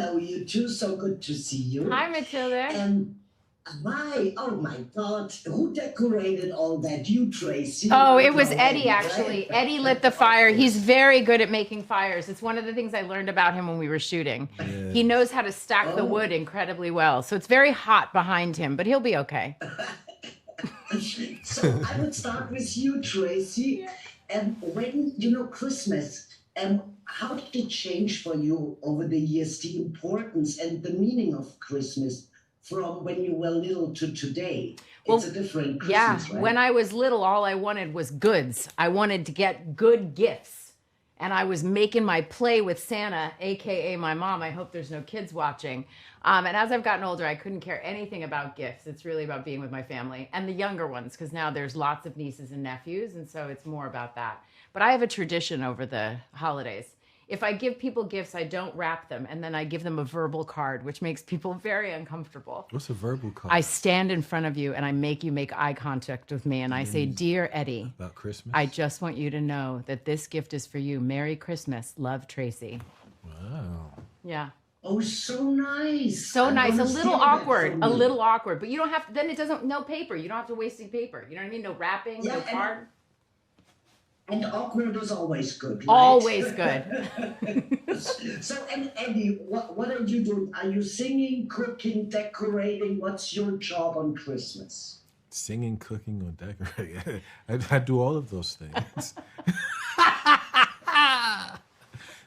hello, you two. So good to see you. Hi, Matilda. And oh my God, who decorated all that? You, Tracee? Oh, it was Eddie, Right? actually. Eddie lit the fire. He's very good at making fires. It's one of the things I learned about him when we were shooting. Yes. He knows how to stack the wood incredibly well. So it's very hot behind him, but he'll be okay. So I would start with you, Tracee. And when, Christmas, how did it change for you over the years, the importance and the meaning of Christmas from when you were little to today? It's a different Christmas, right? When I was little, all I wanted was goods. I wanted to get good gifts. And I was making my play with Santa, AKA my mom. I hope there's no kids watching. And as I've gotten older, I couldn't care anything about gifts. It's really about being with my family and the younger ones, because now there's lots of nieces and nephews. And so it's more about that. But I have a tradition over the holidays. If I give people gifts, I don't wrap them. And then I give them a verbal card, which makes people very uncomfortable. What's a verbal card? I stand in front of you and I make you make eye contact with me. And I say, "Dear Eddie, about Christmas? I just want you to know that this gift is for you. Merry Christmas. Love, Tracee." Wow. Yeah. Oh, so nice. So I'm nice. gonna A steal little that awkward. from A you. little awkward. But you don't have to, then it doesn't, no paper. You don't have to waste any paper. You know what I mean? No wrapping, Yeah, no card. And awkward is always good, right? Always good. So, and Eddie, what are you doing? Are you singing, cooking, decorating? What's your job on Christmas? Singing, cooking, or decorating. I do all of those things.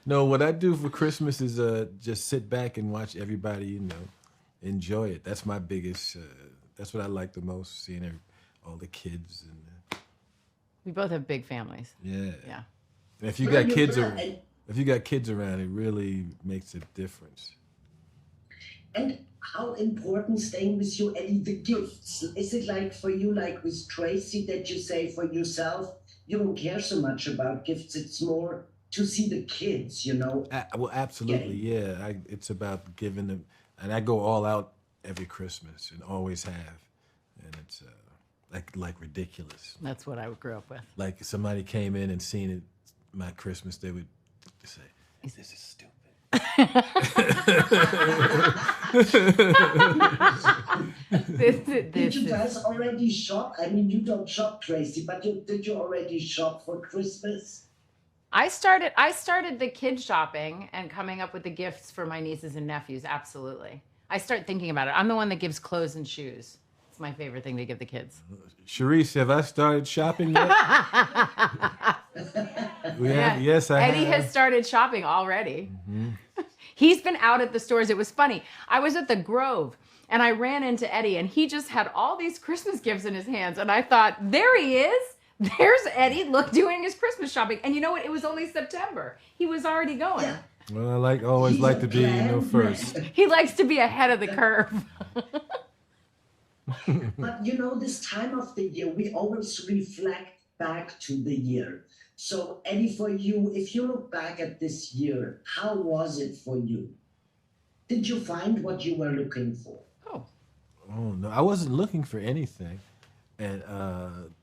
No, what I do for Christmas is just sit back and watch everybody, enjoy it. That's my biggest, that's what I like the most, seeing all the kids. And We both have big families. yeah. Yeah. And if you Well, got you're kids, right. if you got kids around, it really makes a difference. And how important, staying with you, Eddie, the gifts? Is it like for you, like with Tracee, that you say for yourself, you don't care so much about gifts, it's more to see the kids, Well, absolutely, yeah. It's about giving them, and I go all out every Christmas and always have, and it's like ridiculous. That's what I grew up with. Like if somebody came in and seen it, my Christmas, they would say, "This is stupid." Did you guys already shop? I mean, you don't shop, Tracee, but did you already shop for Christmas? I started the kid shopping and coming up with the gifts for my nieces and nephews. Absolutely. I start thinking about it. I'm the one that gives clothes and shoes. It's my favorite thing to give the kids. Sharice, have I started shopping yet? Yes, I have. Eddie has started shopping already. He's been out at the stores. It was funny. I was at the Grove and I ran into Eddie and he just had all these Christmas gifts in his hands. And I thought, there he is. There's Eddie, doing his Christmas shopping. And you know what? It was only September. He was already going. Yeah. Well, I always like to be, first. He likes to be ahead of the curve. But this time of the year, we always reflect back to the year. So, Eddie, for you, if you look back at this year, how was it for you? Did you find what you were looking for? Oh no, I wasn't looking for anything, and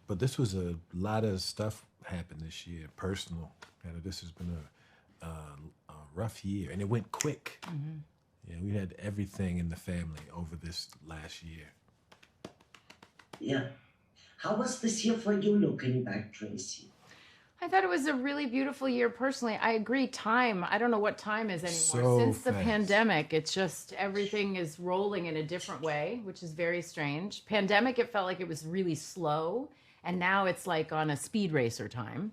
but this was a lot of stuff happened this year, personal. This has been a rough year, and it went quick. Mm-hmm. Yeah, we had everything in the family over this last year. Yeah. How was this year for you looking back, Tracee? I thought it was a really beautiful year personally. I agree. I don't know what time is anymore. So Since the fast. pandemic, it's just everything is rolling in a different way, which is very strange. Pandemic, it felt like it was really slow. And now it's like on a speed racer time.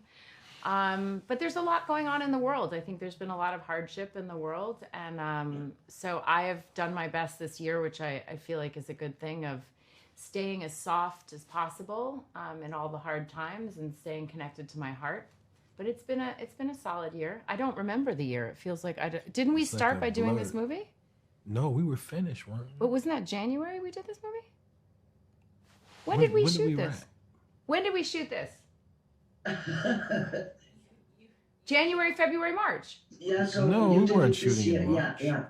But there's a lot going on in the world. I think there's been a lot of hardship in the world. And so I have done my best this year, which I feel like is a good thing, of staying as soft as possible in all the hard times and staying connected to my heart. But it's been a solid year. I don't remember the year. It feels like didn't we It's like start a by doing blur. this movie? No, we were finished, weren't we? But wasn't that January we did this movie? When did we shoot this? wrap? When did we shoot this? January, February, March. Yeah, so No, you we did weren't it this shooting in year. March. Yeah.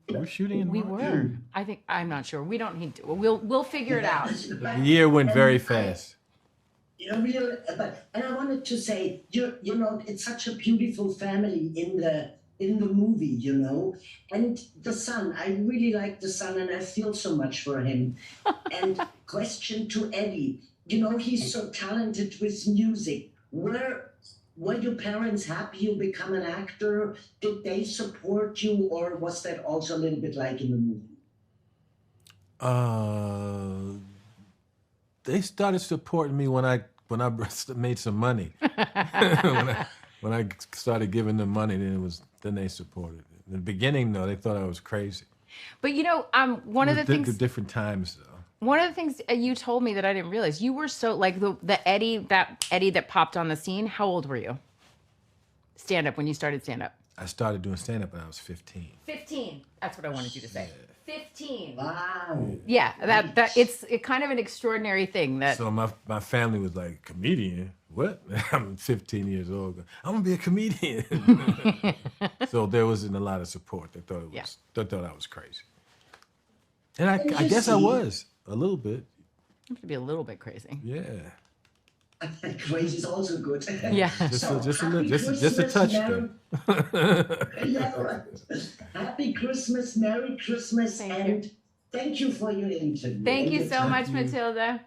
We were shooting in We March. were. I'm not sure. We don't need to. We'll figure it out. The year went very fast. And I wanted to say, it's such a beautiful family in the in the movie, you know. And the son, I really like the son and I feel so much for him. And question to Eddie, you know, he's so talented with music. Were your parents happy you become an actor? Did they support you, or was that also a little bit like in the movie? Uh, they started supporting me when I made some money. When I started giving them money, then they supported it. In the beginning, though, they thought I was crazy. But you know, one of the things, different times though. one of the things you told me that I didn't realize, you were so like the Eddie that popped on the scene. How old were you? Stand up when you started stand up. I started doing stand up when I was 15. 15. That's what I wanted you to say. 15. Wow. Yeah, it's kind of an extraordinary thing that. So my family was like, comedian? What? I'm 15 years old. I'm gonna be a comedian. So there wasn't a lot of support. They thought they thought I was crazy. And I guess I was a little bit. You have to be a little bit crazy. Yeah. Crazy is also good. Yeah. Just happy a touch Merry- there. Yeah, right. Happy Christmas, Merry Christmas, Thank you. thank you for your interview. Thank and you your so time. much, Matilda.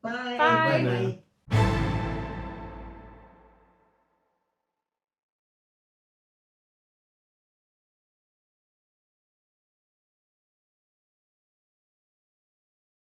Bye. Bye. Bye now.